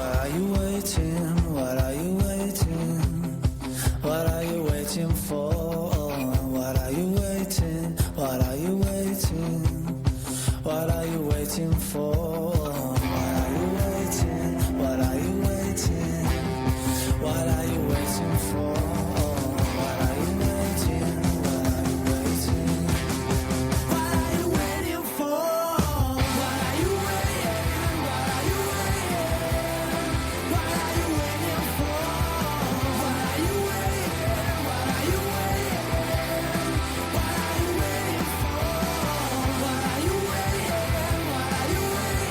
What are you waiting? What are you waiting? What are you waiting for? What are you waiting? What are you waiting? What are you waiting for? What are you waiting? What are you waiting? What are you waiting for? What are you waiting? What are you waiting? What are you waiting for? What are you waiting? What are you waiting? What are you waiting for? What are you waiting? What are you waiting? What are you waiting for? What are you waiting? What are you waiting?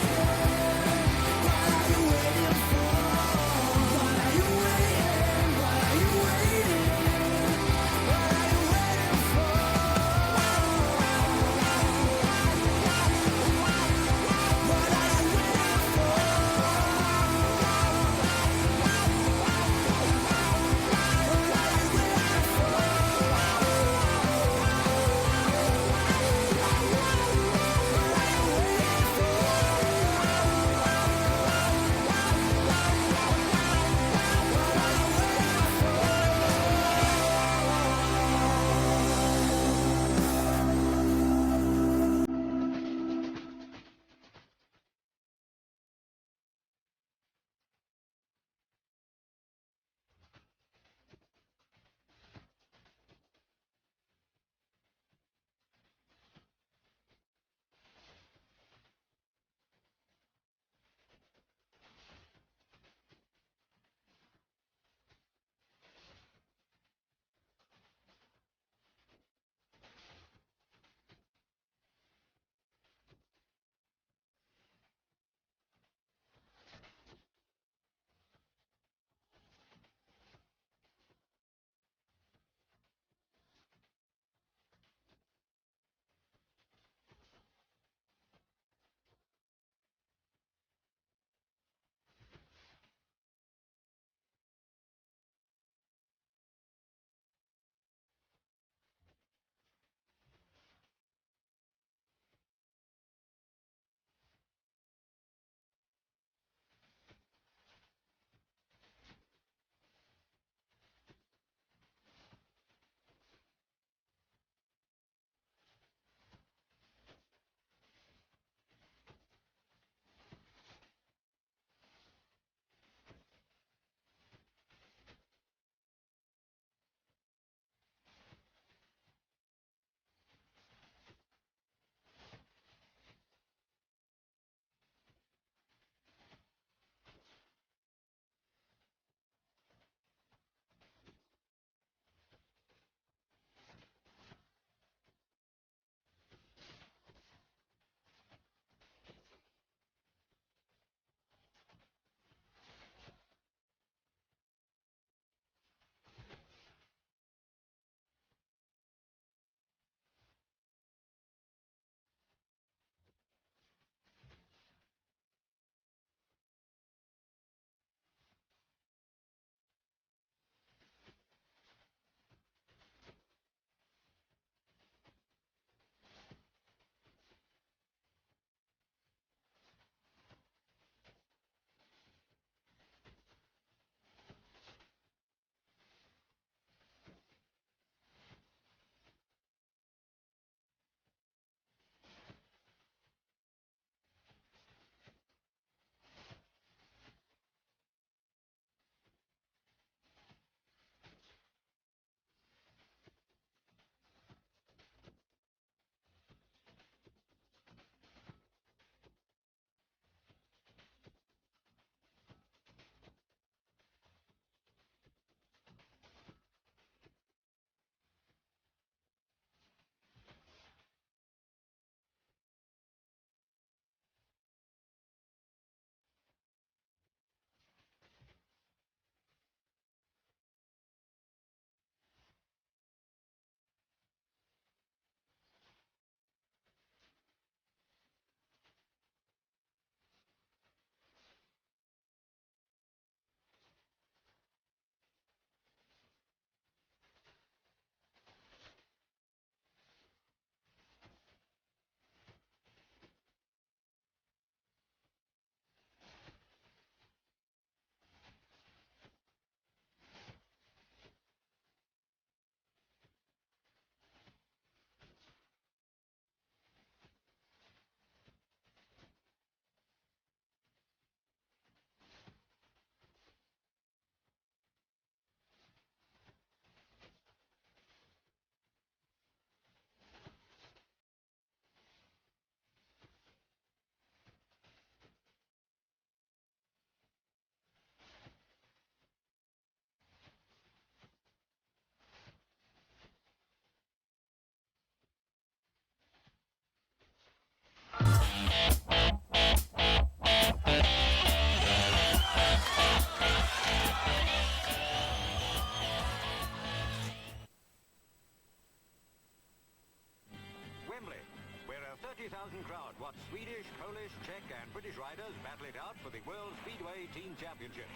crowd watched Swedish, Polish, Czech and British riders battle it out for the World Speedway Team Championships.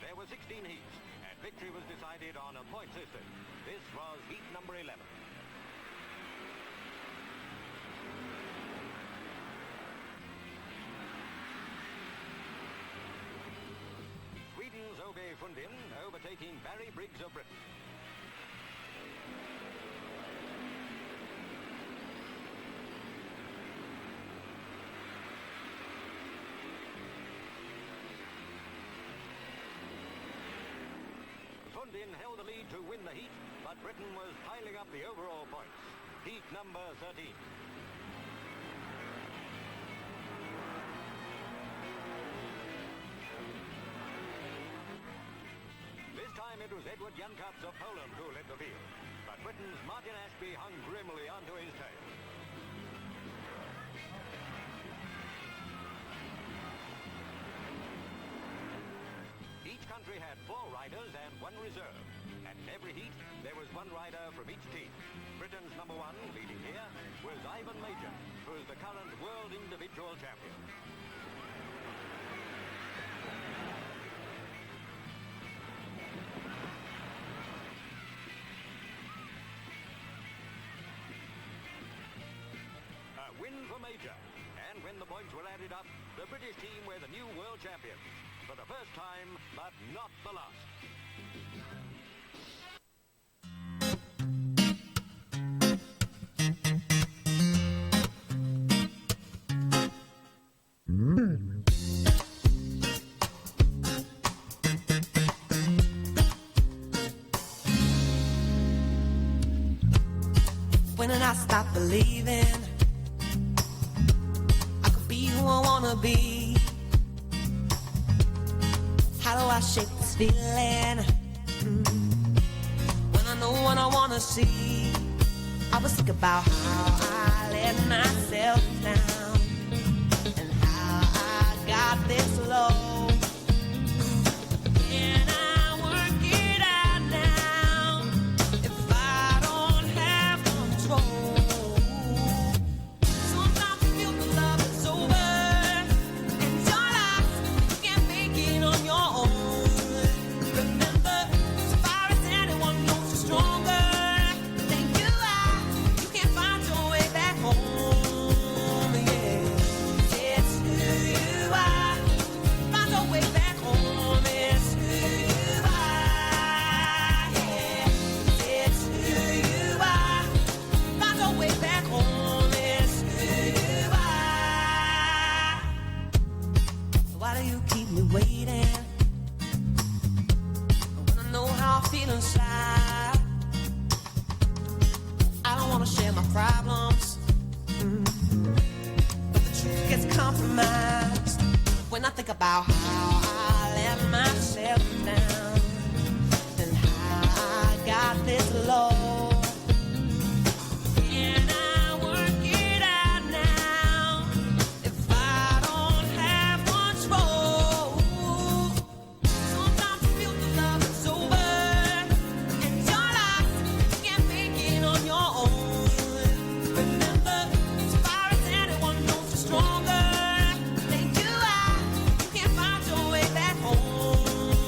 There were 16 heats, and victory was decided on a point system. This was heat number 11. Sweden's Ove Fundin overtaking Barry Briggs of Britain. Fundin held the lead to win the heat, but Britain was piling up the overall points. Heat number 13. This time it was Edward Jankats of Poland who led the field, but Britain's Martin Ashby hung grimly onto his tail. Each country had 4 riders and 1 reserve. And in every heat, there was 1 rider from each team. Britain's number 1, leading here, was Ivan Major, who is the current world individual champion. A win for Major. And when the points were added up, the British team were the new world champions. For the first time, but not the last. When did I stop believing I could be who I wanna be? How do I shake this feeling when I know what I wanna see? I was thinking about how I let myself down and how I got this low. Can I work it out now if I don't have control? Sometimes you feel the love is over and you're lost. You can't make it on your own. Remember, as far as anyone knows, you're stronger than you are. You can't find your way back home. Yeah, it's who you are. Find your way back home. It's who you are. Yeah, it's who you are. Find your way back home. It's who you are. Why do you keep me waiting when I know how I feel inside? I don't wanna share my problems, but the truth gets compromised when I think about how I let myself down and how I got this low. Can I work it out now if I don't have control? Sometimes you feel the love is over and you're lost. You can't make it on your own. Remember, as far as anyone knows, you're stronger than you are. You can't find your way back home.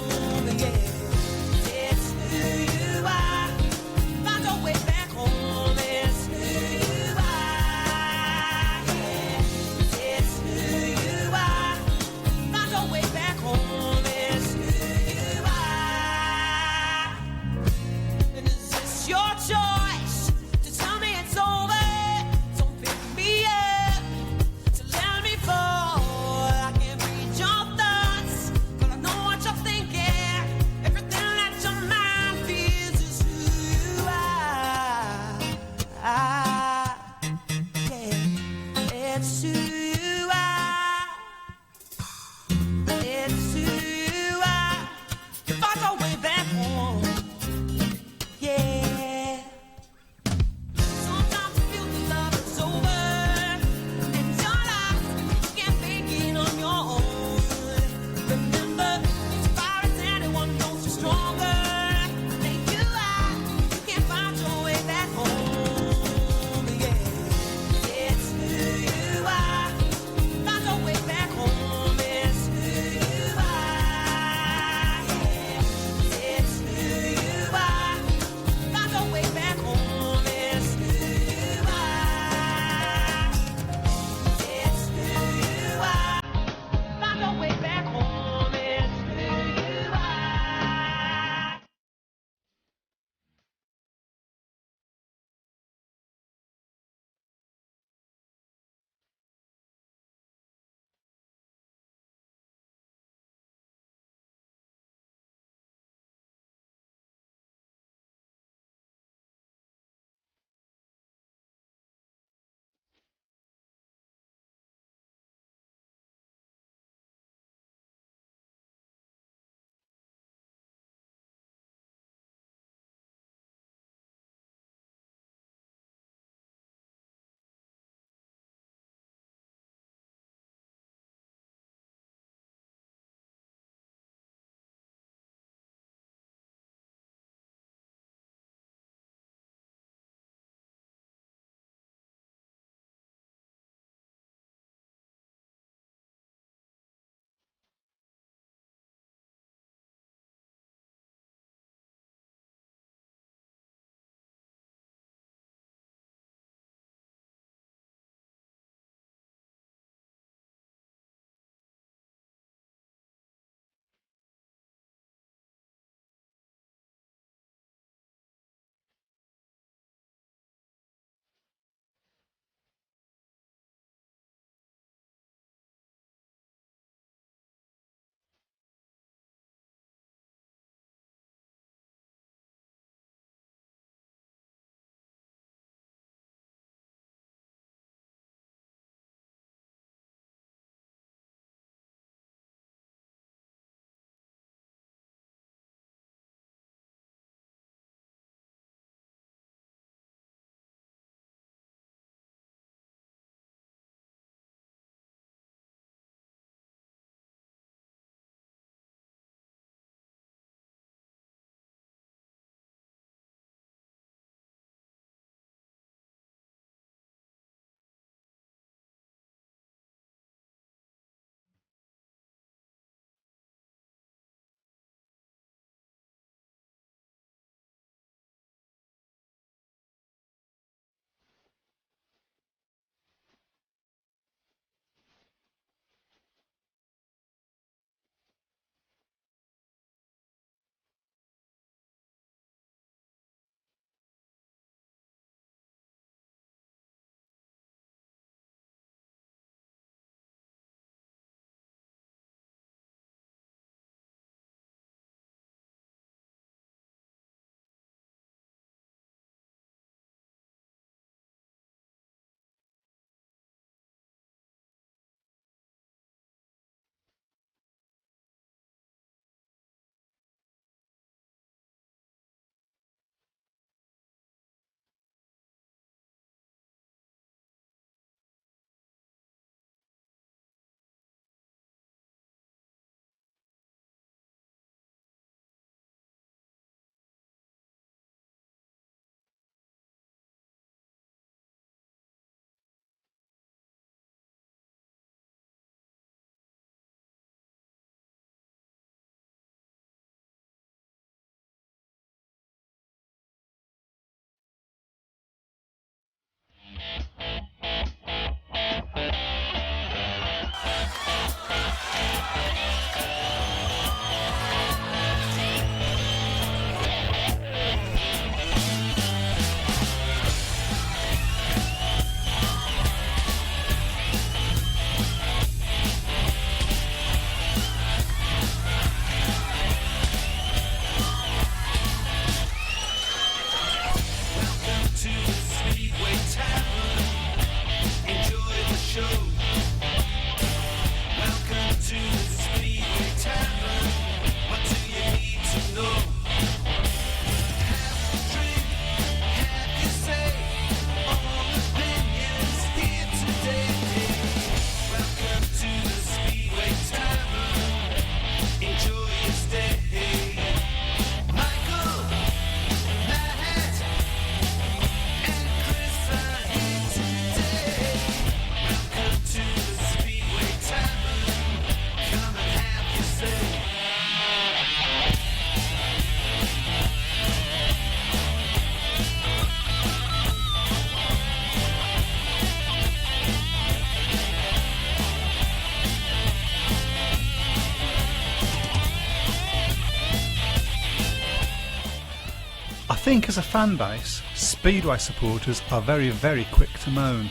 think as a fan base, Speedway supporters are very, very quick to moan.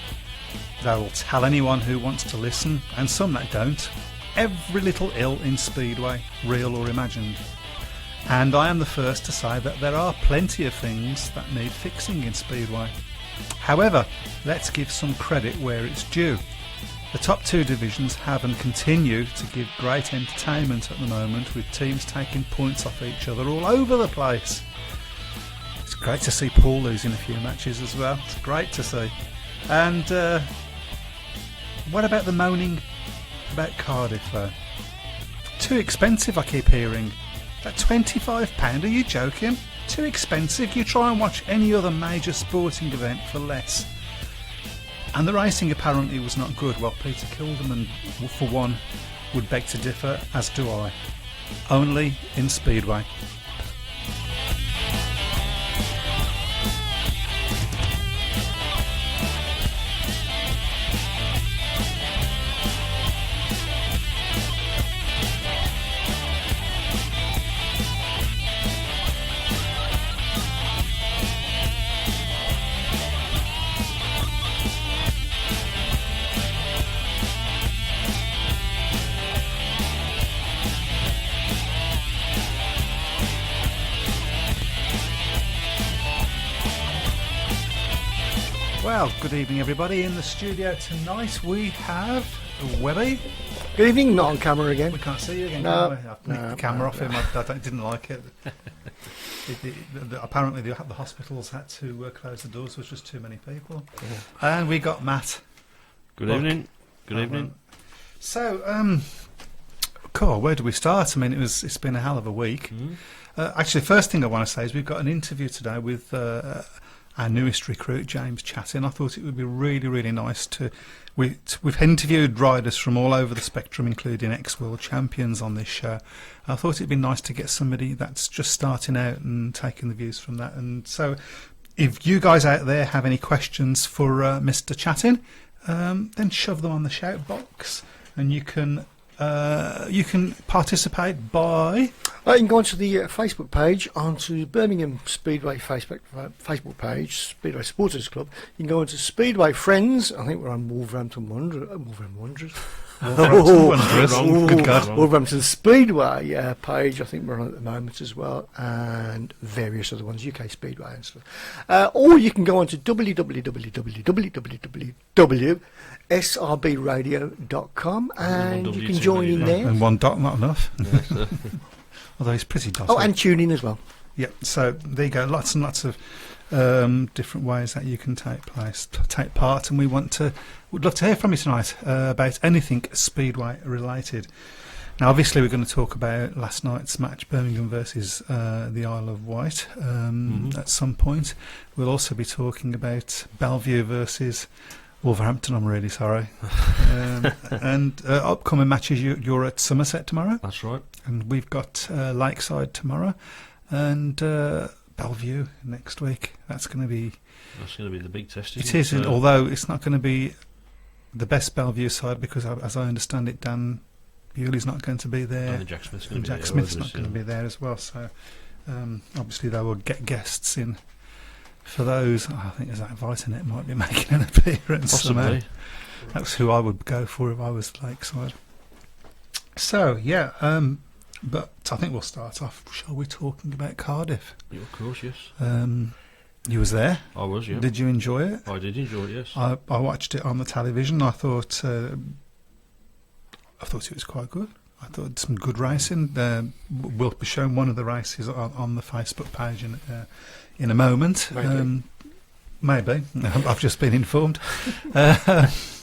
They will tell anyone who wants to listen, and some that don't, every little ill in Speedway, real or imagined. And I am the first to say that there are plenty of things that need fixing in Speedway. However, let's give some credit where it's due. The top two divisions have and continue to give great entertainment at the moment, with teams taking points off each other all over the place. It's great to see Paul losing a few matches as well. It's great to see. And what about the moaning about Cardiff though? Too expensive, I keep hearing. At £25, are you joking? Too expensive? You try and watch any other major sporting event for less. And the racing apparently was not good. Well, Peter Kilderman, for one, would beg to differ, as do I. Only in Speedway. Well, good evening everybody. In the studio tonight we have Webby. Good evening, not on camera again. We can't see you again, No. can we? I've nicked the camera off him. I didn't like it. Apparently the hospitals had to close the doors. There was just too many people. Yeah. And we got Matt. Good evening. Good evening. So, cool, where do we start? I mean, it's been a hell of a week. Actually, first thing I want to say is we've got an interview today with our newest recruit, James Chattin. I thought it would be really, really nice to... We've interviewed riders from all over the spectrum, including ex-world champions on this show. I thought it'd be nice to get somebody that's just starting out and taking the views from that. And so if you guys out there have any questions for Mr. Chattin, then shove them on the shout box, and you can participate by... You can go onto the Facebook page, onto Birmingham Speedway Facebook page, Speedway Supporters Club. You can go onto Speedway Friends. I think we're on Wolverhampton Wanderers. Good God. Wolverhampton Speedway page. I think we're on at the moment as well, and various other ones, UK Speedway and stuff. Or you can go onto www.srbradio.com and you can join in there. And one dot, not enough. Although he's pretty dotty. Oh, and tune in as well. Yeah, so there you go. Lots and lots of different ways that you can take part, and we'd love to hear from you tonight about anything Speedway related. Now, obviously, we're going to talk about last night's match, Birmingham versus the Isle of Wight, at some point. We'll also be talking about Bellevue versus Wolverhampton. I'm really sorry. And upcoming matches. You're at Somerset tomorrow. That's right. And we've got Lakeside tomorrow, and Bellevue next week. That's going to be the big test. It is, although it's not going to be the best Bellevue side, because, as I understand it, Dan Bewley's not going to be there. And Jack Smith's going to be there as well. So obviously they will get guests in for those. I think Zach Vitanet might be making an appearance. Possibly. That's who I would go for if I was Lakeside. So yeah. But I think we'll start off, shall we, talking about Cardiff? Yeah, of course, yes. You was there? I was, yeah. Did you enjoy it? I did enjoy it, yes. I watched it on the television. I thought it was quite good. I thought some good racing. We'll be showing one of the races on the Facebook page in a moment. Maybe. I've just been informed.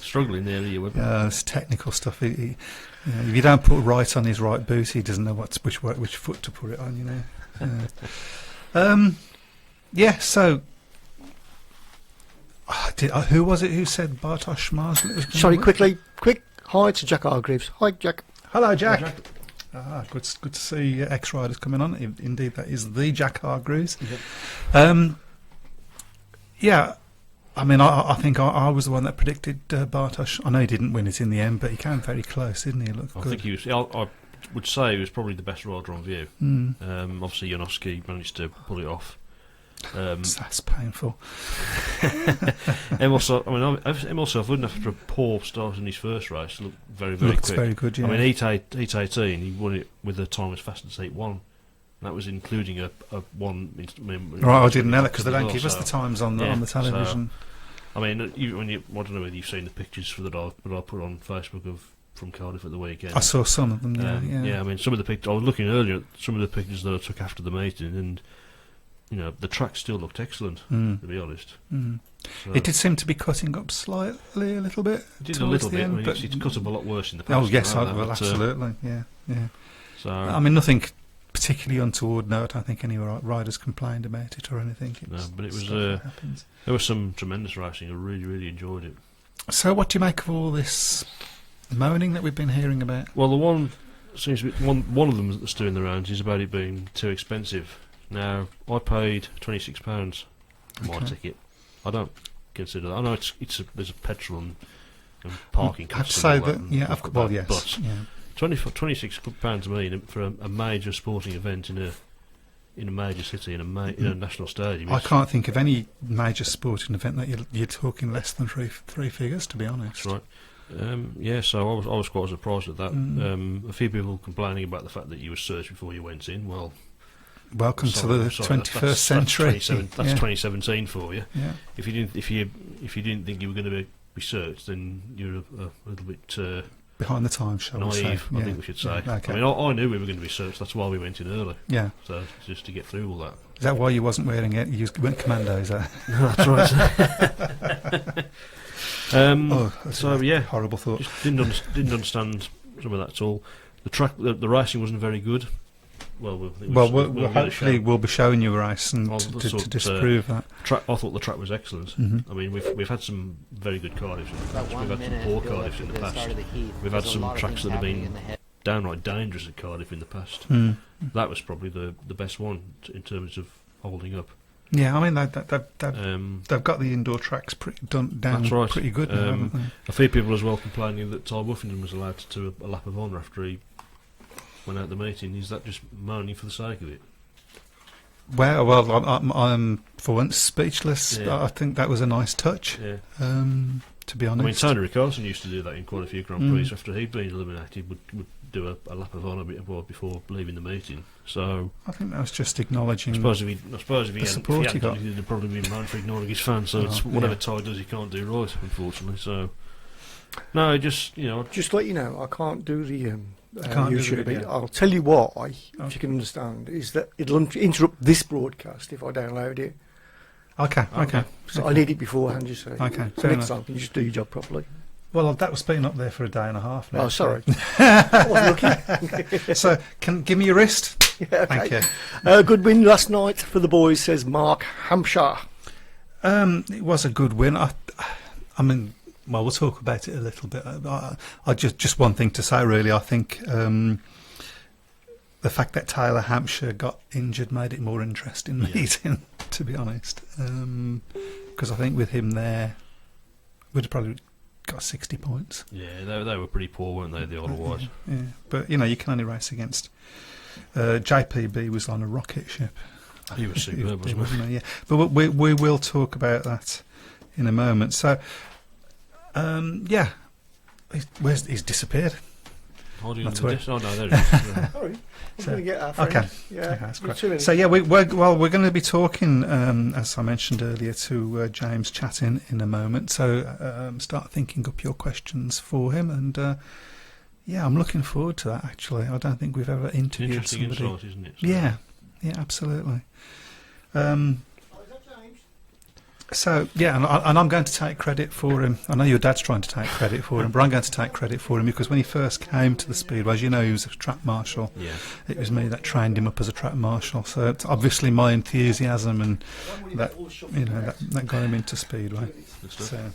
Struggling there, you would. It's technical stuff. If you don't put right on his right boot, he doesn't know which foot to put it on. Yeah. So, who was it who said Bartosz Marslet? Sorry, quick hi to Jack Hargreaves. Hi, Jack. Hello, Jack. Hi, Jack. Good to see ex-riders coming on. Indeed, that is the Jack Hargreaves. Yep. Yeah. I mean, I think I was the one that predicted Bartosz. I know he didn't win it in the end, but he came very close, didn't he? He looked good. I think he was. I would say he was probably the best rider on view. Obviously, Janowski managed to pull it off. That's painful. Emil Sofwood, after a poor start in his first race, looked very, very Looks quick. very good, yeah. I mean, heat 18, he won it with a time as fast as 8-1. And that was including a one. Right, I didn't know that because they don't as give well, us the times on the yeah, television. I mean, I don't know whether you've seen the pictures that I put on Facebook from Cardiff at the weekend. I saw some of them. Yeah. I mean, some of the pictures. I was looking earlier at some of the pictures that I took after the meeting, and the track still looked excellent. To be honest, So, it did seem to be cutting up slightly, a little bit. it did a towards little the bit. end, I mean, but it's cut up a lot worse in the past. oh yes, I know that, well, but, absolutely, yeah. So I mean, nothing particularly untoward. No, I don't think any riders complained about it or anything. no, but it was stuff that happens. there was some tremendous racing. I really, really enjoyed it. So, what do you make of all this moaning that we've been hearing about? Well, the one seems to be one of them that's doing the rounds is about it being too expensive. Now, I paid £26 for my Okay. ticket. I don't consider that. I know there's a petrol and parking I have to costs. say and all that, and yeah, stuff well, like yes, that, yeah. but £26 to me for a major sporting event in a major city in a national stadium. I can't think of any major sporting event that you're talking less than three figures, to be honest. That's right. So I was quite surprised at that. A few people complaining about the fact that you were searched before you went in. Well, Welcome to the 21st century. That's 2017 for you. Yeah. If you didn't think you were going to be searched, then you're a little bit Behind the times, shall we say? naive. I Yeah. think we should say. Yeah, okay. I mean, I knew we were going to be searched. That's why we went in early. Yeah. So just to get through all that. Is that why you wasn't wearing it? You went commando, is that? That's right. That's So a yeah, horrible thought. just didn't understand some of that at all. The track, the racing wasn't very good. Well, Well, hopefully we'll be showing you a race and I'll to sort, disprove that. I thought the track was excellent. Mhm. I mean, we've had some very good Cardiffs in the About past. 1 We've had minute some poor build up Cardiffs to in the the past. start of the heat. We've had There's a some lot of tracks things that have happening been in the head. downright dangerous at Cardiff in the past. Mm. That was probably the best one in terms of holding up. Yeah, I mean they've got the indoor tracks down That's right. pretty good now, haven't they? A few people as well complaining that Ty Wuffington was allowed to do a lap of honour after he went out the meeting. Is that just moaning for the sake of it? Well, I'm for once speechless. Yeah. I think that was a nice touch. Yeah. To be I mean, honest, Tony Ricarson used to do that in quite a few Grand Prix. After he'd been eliminated, would do a lap of honour before leaving the meeting. So I think that was just acknowledging. I suppose if he support he hadn't got. done it, he'd have probably been moaned for ignoring his fans. So it's whatever yeah. Ty does, he can't do right, unfortunately. So no, just Just to let you know, I can't do the Can't do the YouTube. video. I'll tell you why, if Okay. you can understand, is that it'll interrupt this broadcast if I download it. Okay. So I need it beforehand, you see. Okay, So fair next enough. time, can you just do your job properly? Well, that was been up there for a day and a half now. Oh, sorry. I wasn't looking. So, give me your wrist. Yeah, okay. Thank you. Good win last night for the boys, says Mark Hampshire. It was a good win. I mean, well, we'll talk about it a little bit. I just one thing to say, really. I think the fact that Taylor Hampshire got injured made it more interesting meeting, to be honest. Because I think with him there, we'd have probably got 60 points. yeah, they were pretty poor, weren't they? The otherwise. Yeah, but you can only race against. JPB was on a rocket ship. He was superb, wasn't he? Yeah, but we will talk about that in a moment. So, he's disappeared. Oh, no, That's there right. it is. Yeah. Sorry. So- We're going to get our friend. Okay. Yeah, Okay, that's you're great. 2 minutes. So yeah, we're going to be talking, as I mentioned earlier, to James Chattin in a moment. So start thinking up your questions for him, and I'm looking forward to that. Actually, I don't think we've ever interviewed Interesting somebody. insight, isn't it? So- Yeah, absolutely. So yeah, and I'm going to take credit for him. I know your dad's trying to take credit for him, but I'm going to take credit for him because when he first came to the Speedway, as you know, he was a track marshal. Yeah. It was me that trained him up as a track marshal. So it's obviously my enthusiasm and that that got him into Speedway. Good stuff.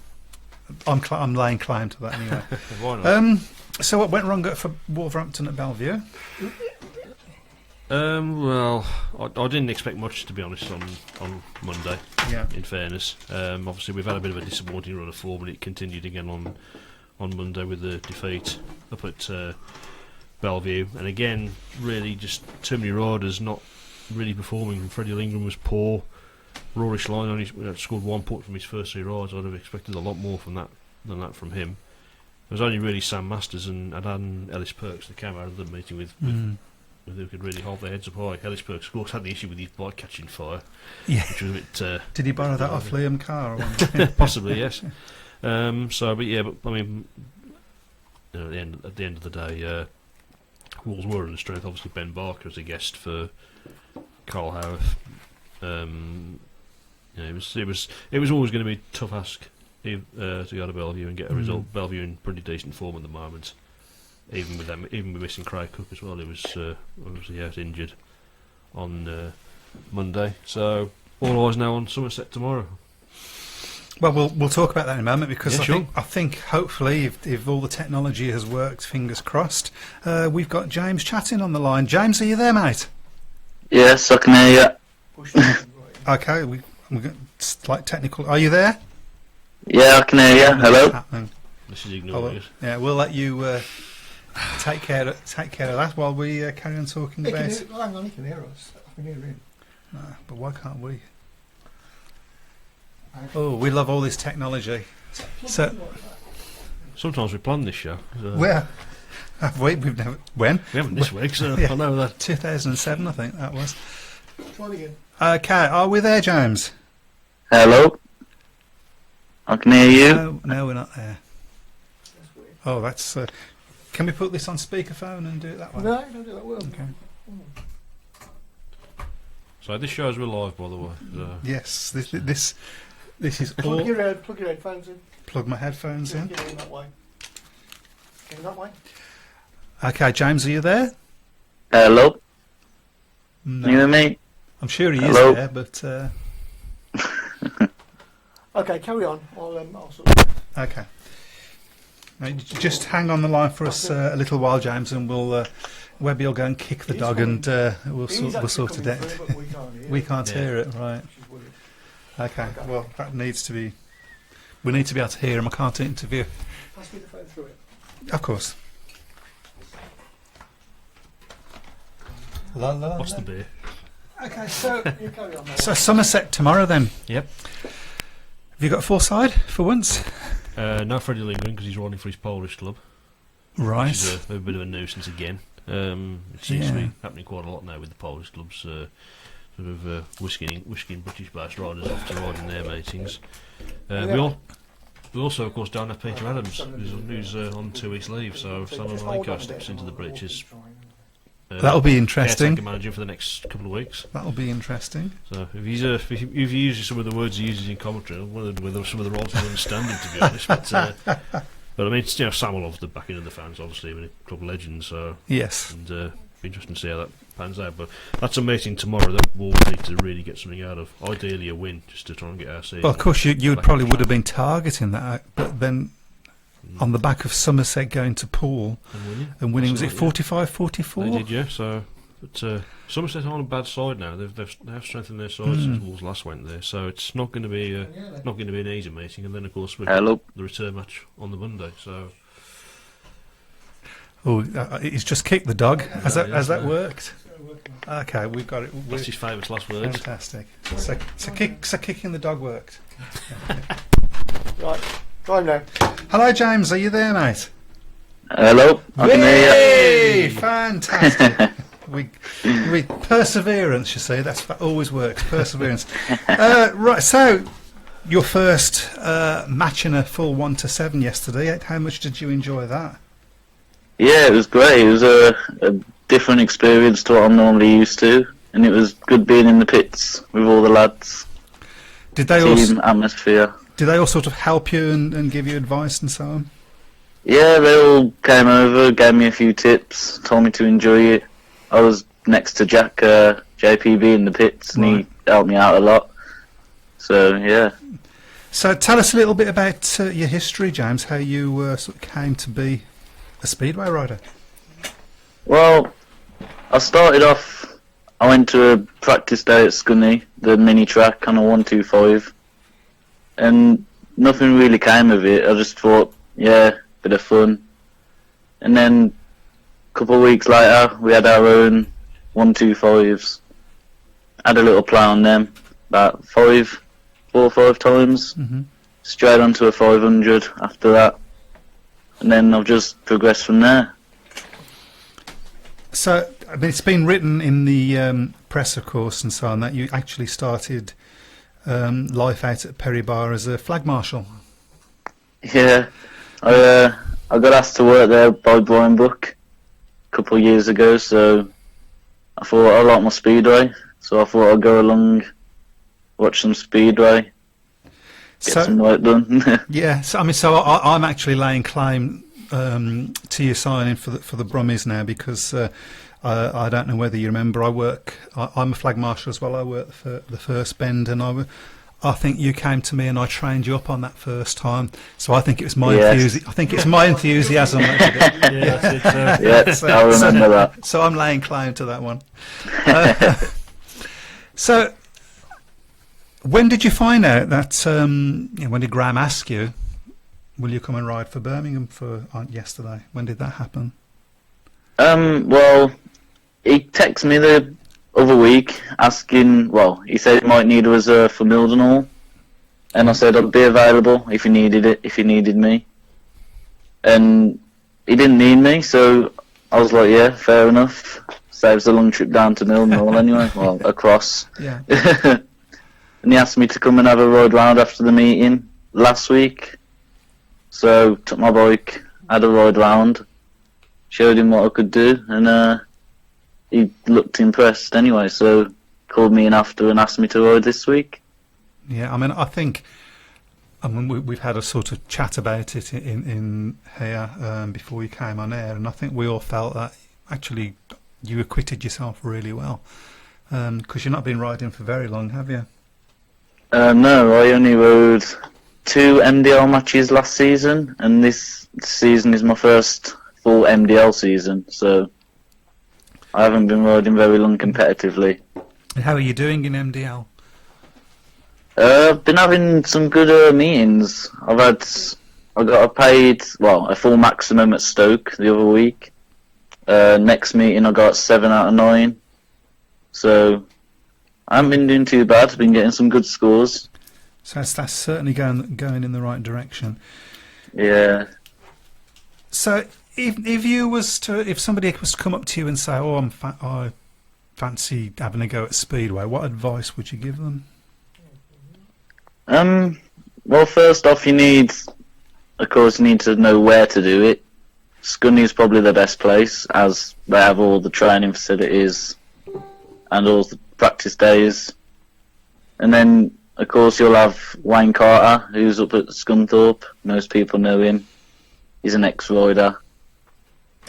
So I'm laying claim to that anyway. Why not? So what went wrong for Wolverhampton at Bellevue? Well, I didn't expect much, to be honest, on Monday. Yeah. In fairness, obviously we've had a bit of a disappointing run of form, and it continued again on Monday with the defeat up at Bellevue, and again, really just too many riders not really performing. Freddie Lindgren was poor. Rory Schlein only scored 1 point from his first 3 rides. I'd have expected a lot more from that than that from him. It was only really Sam Masters and Adan Ellis Perks that came out of the meeting with who could really hold their heads up high. Ellis Perks, of course, had the issue with his bike catching fire, which was a bit. Did he borrow that off Liam Carr? Or Possibly, yes. But I mean, at the end of the day, Walls were in the strength. Obviously, Ben Barker as a guest for Carl Howarth. It was always going to be a tough ask to go to Bellevue and get a result. Bellevue in pretty decent form at the moment, even with missing Craig Cook as well. He was obviously out injured on Monday. So all eyes now on Somerset tomorrow. Well, we'll talk about that in a moment because Yeah, I think hopefully if all the technology has worked, fingers crossed, we've got James Chattin on the line. James, are you there, mate? Yes, I can hear you. Okay, we got slight technical. Are you there? Yeah, I can hear you. Hello. Happening. This is ignoring it. Yeah, we'll let you take care of that while we carry on talking about. Hang on, he can hear us. I can hear him. No, but why can't we? Oh, we love all this technology. So, Sometimes we plan this show. So where have we? We've never. When? we haven't this week, so Yeah. I know that. 2007, I think that was. Try again. Okay, are we there, James? Hello. I can hear you. No, we're not there. That's weird. Oh, that's. Can we put this on speakerphone and do it that way? No, don't do that well. Okay. So this show's we're live, by the way. So. Yes, this is Plug all. your headphones in. Plug my headphones in. Get in that way. Get in that way. Okay, James, are you there? Hello. No. Can you hear me? I'm sure he Hello? is there, but Okay, carry on. I'll sort of... okay. Now, just hang on the line for us a little while, James, and we'll Webby will go and kick the He's dog, coming. and we'll He's sort actually it coming out. through, but we can't hear. We can't hear it, right? Which is weird. Okay. Okay. Well, that needs to be. We need to be able to hear him. I can't interview. Pass me the phone through it. Of course. La, la, What's la. the beer? Okay, so you carry on. So Somerset tomorrow, then. Yep. Have you got a full side for once? No Freddie Lindgren because he's riding for his Polish club. Which Right. is a bit of a nuisance again. It seems to Yeah. be happening quite a lot now with the Polish clubs, sort of whisking British-based riders off to ride in their meetings. We also, of course, don't have Peter Adams, who's on 2 weeks' leave, so Simon Malenko steps into the breaches. That'll be interesting. Caretaker manager for the next couple of weeks. That'll be interesting. So if he uses some of the words he uses in commentary, I wonder whether some of the riders will understand him, to be honest. But I mean, Sam will have the backing of the fans, obviously, when a club legend. So Yes. and be interesting to see how that pans out. But that's a meeting tomorrow that we'll need to really get something out of. Ideally, a win, just to try and get our season. Well, of course, you back probably on would have track. been targeting that, but then on the back of Somerset going to Poole and winning, was it That's right, 45-44? They did, yeah. So, but Somerset aren't a bad side now. They have strengthened their side since Wolves last went there. So it's not going to be an easy meeting. And then of course we've Hello. got the return match on the Monday. So Oh, he's just kicked the dog. Has that yeah. worked? Okay, we've got it. that's his famous last words. Fantastic. So kicking the dog worked. Right, time now. Hello, James. Are you there, mate? Hello. I can hear you. Hey, fantastic. we perseverance. You see, that always works. Perseverance. Right. So, your first match in a full 1-7 yesterday. How much did you enjoy that? Yeah, it was great. It was a different experience to what I'm normally used to, and it was good being in the pits with all the lads. Did they all? Team atmosphere. Did they all sort of help you and give you advice and so on? Yeah, they all came over, gave me a few tips, told me to enjoy it. I was next to Jack JPB in the pits, and Right. he helped me out a lot. So yeah. So tell us a little bit about your history, James. How you sort of came to be a speedway rider. Well, I started off. I went to a practice day at Scunny, the mini track on a 125, and nothing really came of it. I just thought, yeah, bit of fun. And then a couple of weeks later, we had our own 125s. Had a little play on them, about 4 or 5 times. Mhm. Straight onto a 500 after that. And then I've just progressed from there. So, I mean, it's been written in the press, of course, and so on, that you actually started life out at Perry Bar as a flag marshal. Yeah, I got asked to work there by Brian Buck a couple of years ago, so I thought I like my Speedway, so I thought I'd go along, watch some Speedway, get some work done. Yeah, so, I mean, so I'm actually laying claim to your signing for the Brummies now, because I don't know whether you remember, I'm a flag marshal as well. I work for the first bend, and I think you came to me and I trained you up on that first time. So I think it was my enthusiasm that did it. Yes, I remember that. So I'm laying claim to that one. So when did you find out that? When did Graham ask you, will you come and ride for Birmingham for yesterday? When did that happen? Well, he texted me the other week asking, he said he might need a reserve for Mildenhall, and I said I'd be available if he needed me. And he didn't need me, so I was like, yeah, fair enough. Saves a long trip down to Mildenhall anyway, across. Yeah. And he asked me to come and have a ride round after the meeting last week. So took my bike, had a ride round, showed him what I could do, and he looked impressed anyway. So called me in after and asked me to ride this week. Yeah, I mean, we've had a sort of chat about it in here before you came on air, and I think we all felt that actually you acquitted yourself really well, because you've not been riding for very long, have you? No, I only rode 2 MDL matches last season, and this season is my first full MDL season, so I haven't been riding very long competitively. And how are you doing in MDL? I've been having some good meetings. I got a full maximum at Stoke the other week. Next meeting I got 7 out of 9. So I haven't been doing too bad. I've been getting some good scores. So that's certainly going in the right direction. Yeah. So if somebody was to come up to you and say, "Oh, I fancy having a go at Speedway," what advice would you give them? Well, first off, you need to know where to do it. Scunny is probably the best place, as they have all the training facilities and all the practice days. And then, of course, you'll have Wayne Carter, who's up at Scunthorpe. Most people know him. He's an ex-rider.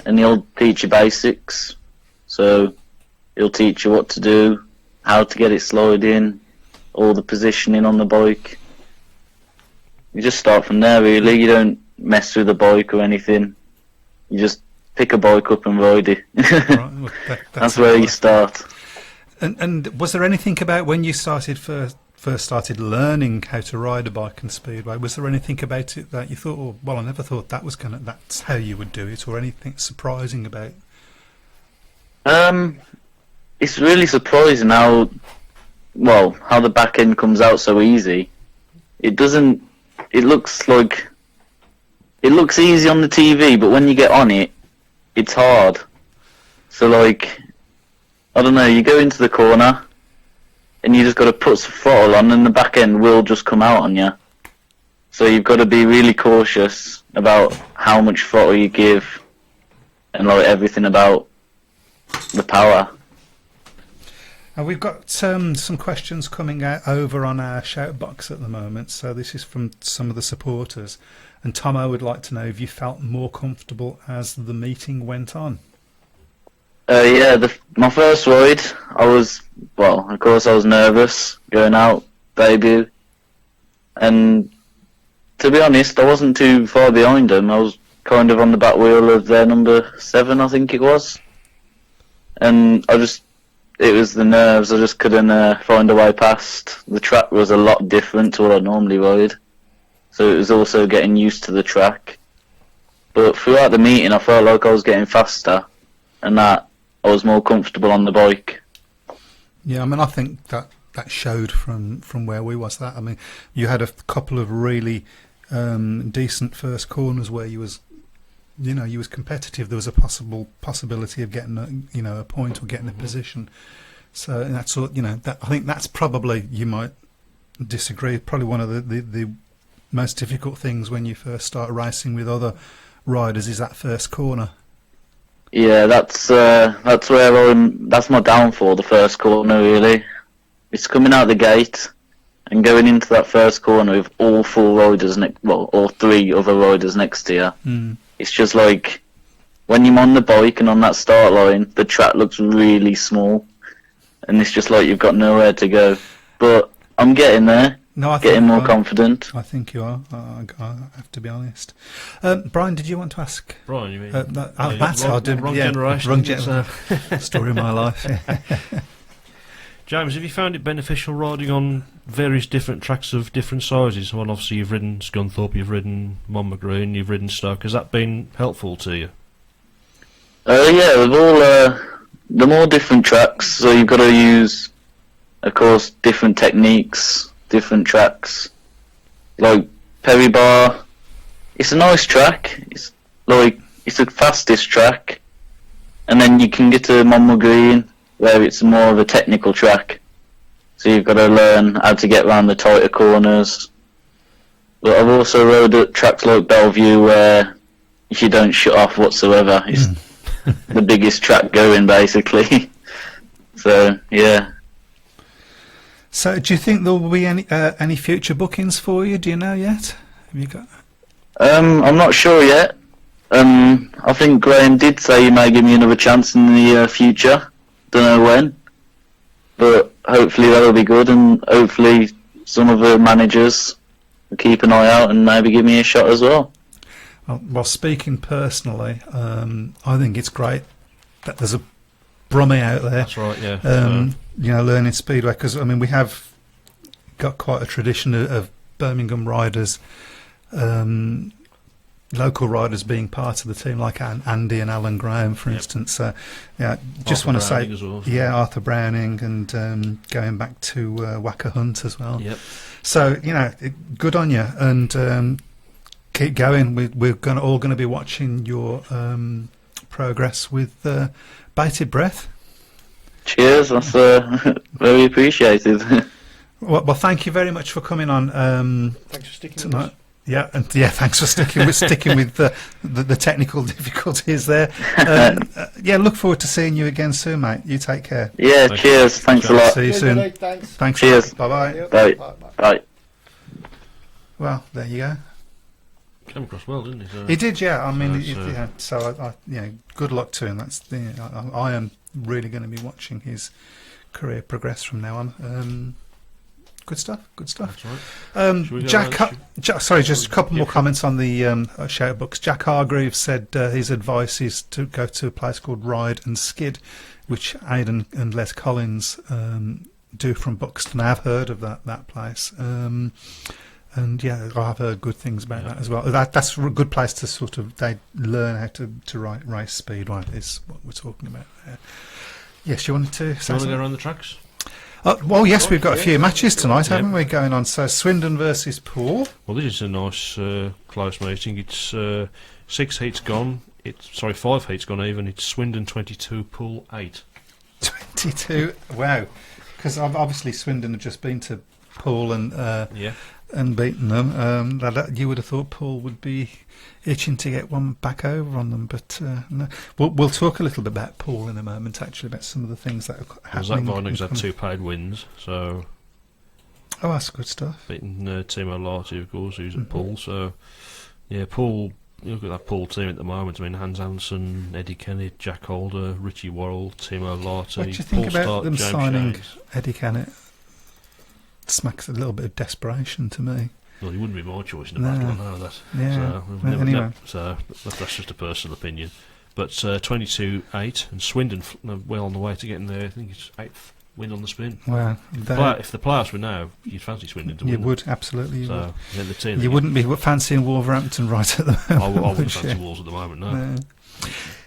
And he'll teach you basics. So he'll teach you what to do, how to get it sliding, all the positioning on the bike. You just start from there, really. You don't mess with the bike or anything. You just pick a bike up and ride it. Right, well, that's where you start. And was there anything about when you first started learning how to ride a bike and Speedway? Was there anything about it that you thought, "Oh, well, I never thought that's how you would do it," or anything surprising about? It's really surprising how the back end comes out so easy. It looks easy on the TV, but when you get on it, it's hard. So I don't know, you go into the corner and you just got to put some throttle on, and the back end will just come out on you. So you've got to be really cautious about how much throttle you give and everything about the power. We've got some questions coming out over on our shout box at the moment. So this is from some of the supporters. And Tomo would like to know if you felt more comfortable as the meeting went on. Yeah, my first ride, of course I was nervous going out, debut. And to be honest, I wasn't too far behind them. I was kind of on the back wheel of their number 7, I think it was. And it was the nerves. I just couldn't find a way past. The track was a lot different to what I normally ride, so it was also getting used to the track. But throughout the meeting, I felt like I was getting faster, and that I was more comfortable on the bike. Yeah, I mean, I think that that showed from where we was. That I mean, you had a couple of really decent first corners where you was competitive. There was a possibility of getting a point or getting a position. So that's all. That I think that's probably, you might disagree, probably one of the most difficult things when you first start racing with other riders is that first corner. Yeah, that's that's my downfall. The first corner, really, it's coming out the gate and going into that first corner with all four riders all three other riders next to you. It's just like when you're on the bike and on that start line, the track looks really small, and it's just like you've got nowhere to go. But I'm getting there. No, getting more confident. I think you are. I have to be honest. Brian, did you want to ask? Brian, you mean? Wrong generation. Wrong generation. Story of my life. Yeah. James, have you found it beneficial riding on various different tracks of different sizes? Well, obviously you've ridden Scunthorpe, you've ridden Monmouth Green, you've ridden Stoke. Has that been helpful to you? Yeah, with all the more different tracks, so you've got to use, of course, different techniques. Different tracks, like Perry Bar. It's a nice track. It's the fastest track, and then you can get to Monmouth Green, where it's more of a technical track. So you've got to learn how to get around the tighter corners. But I've also rode at tracks like Bellevue, where if you don't shut off whatsoever, it's the biggest track going, basically. So yeah. So, do you think there will be any future bookings for you? Do you know yet? Have you got? I'm not sure yet. I think Graham did say he may give me another chance in the future. Don't know when, but hopefully that'll be good, and hopefully some of the managers will keep an eye out and maybe give me a shot as well. Well, speaking personally, I think it's great that there's a Brummie out there. That's right, yeah. Learning Speedway, because I mean we have got quite a tradition of Birmingham riders, local riders being part of the team, like Andy and Alan Graham, for instance. Just want to say, Arthur Browning, and going back to Wacker Hunt as well. Yep. So good on you, and keep going. We're all going to be watching your progress with bated breath. Cheers, that's very appreciated. Well, thank you very much for coming on. Thanks for sticking tonight. with us. Yeah, thanks for sticking with the technical difficulties there. Look forward to seeing you again soon, mate. You take care. Yeah, cheers. Thanks a lot. See you soon. Buddy, thanks. Cheers. Bye-bye. Bye. Well, there you go. Came across well, didn't he? So he did, yeah. I mean, so good luck to him. That's I am really going to be watching his career progress from now on. Good stuff. That's right. Sorry, just a couple more comments on the shout books. Jack Hargreaves said his advice is to go to a place called Ride and Skid, which Aidan and Les Collins do from Buxton. I've heard of that place. And I've heard good things about that as well. That's a good place to they learn how to race Speedway is what we're talking about there. Yes, you wanted to say something? Go around the tracks? Well, yes, we've got a few matches tonight, haven't we, going on? So Swindon versus Poole. Well, this is a nice close meeting. It's 6 heats gone. 5 heats gone even. It's Swindon 22, Poole 8. 22, wow. Because obviously Swindon have just been to Poole and beaten them. You would have thought Paul would be itching to get one back over on them, but no. We'll talk a little bit about Paul in a moment, actually, about some of the things that are happening. Zach Vining's had 2 paid wins, so... Oh, that's good stuff. Beating Timo Larty, of course, who's at Paul, so... Yeah, Paul... You look at that Paul team at the moment. I mean, Hans Hansen, Eddie Kennett, Jack Holder, Richie Worrell, Timo Larty... What do you think about Stark, them James signing Shays. Eddie Kennett? Smacks a little bit of desperation to me. Well, he wouldn't be my choice in a battle, I know that. Yeah. Anyway. So that's just a personal opinion. But 22-8, and Swindon well on the way to getting there. I think it's 8th win on the spin. Wow. If the playoffs were now, you'd fancy Swindon to win. You would, absolutely. You wouldn't be fancying Wolverhampton right at the moment. I wouldn't fancy Wolves at the moment, no.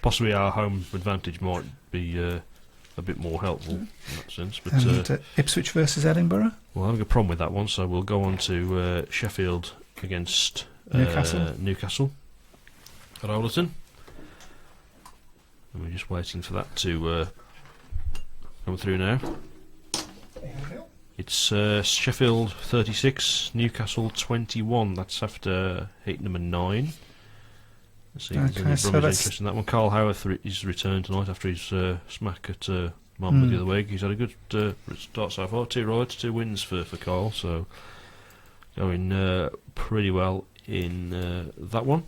Possibly our home advantage might be a bit more helpful in that sense. But And Ipswich versus Edinburgh. well, I'm having a problem with that one, so we'll go on to Sheffield against Newcastle at Overton. And we're just waiting for that to come through now. It's Sheffield 36, Newcastle 21. That's after heat number 9. Let's see if Okay, there's so any that's- interest in that one. Carl Howarth is returned tonight after his smack at Monmouth the other week. He's had a good start so far. 2 rides, 2 wins for Carl, so going pretty well in that one.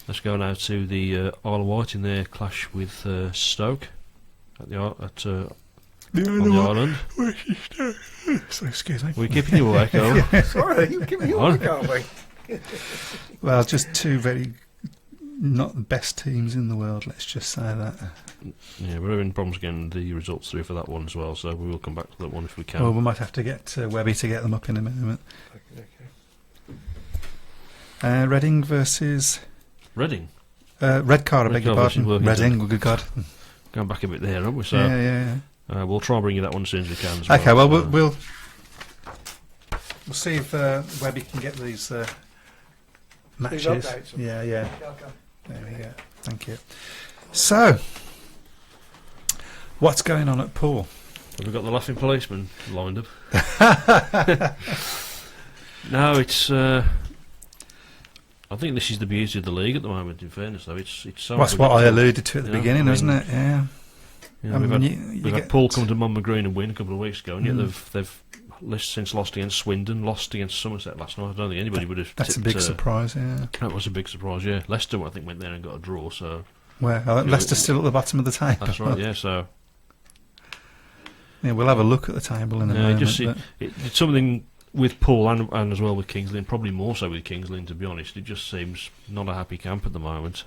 Let's go now to the Isle of Wight in their clash with Stoke at the on the island. So, excuse me. We're keeping you awake, Carl. Sorry, you give me your On. can't we? Well, just 2 very not the best teams in the world. Let's just say that. Yeah, we're having problems getting the results through for that one as well, so we will come back to that one if we can. Well, we might have to get Webby to get them up in a moment. Reading versus Reading. Redcar. I beg your Redcar versus pardon. Worthington. Reading. Good God. Going back a bit there, aren't we? So Yeah. we'll try and bring you that one as soon as we can. As Okay. Well, so. we'll see if Webby can get these matches. updates. Yeah. There we go. Thank you. So, what's going on at Poole? Have we got the laughing policeman lined up? No, it's. I think this is the beauty of the league at the moment. In fairness, though, it's so. That's what I alluded to at the Yeah, beginning, I mean, isn't it? Yeah. You know, I we've mean, had, you we've had get- Paul come to Monmouth Green and win a couple of weeks ago, and yet Mm. they've since lost against Swindon, lost against Somerset last night. I don't think anybody would have. That's a tipped, big surprise, yeah. That was a big surprise. Yeah, Leicester, I think, went there and got a draw. So Well, Leicester's still at the bottom of the table. that's right. Yeah, so Yeah, we'll have a look at the table in a yeah, moment. just but- it's something with Paul and as well with King's Lynn, probably more so with King's Lynn, to be honest. It just seems not a happy camp at the moment.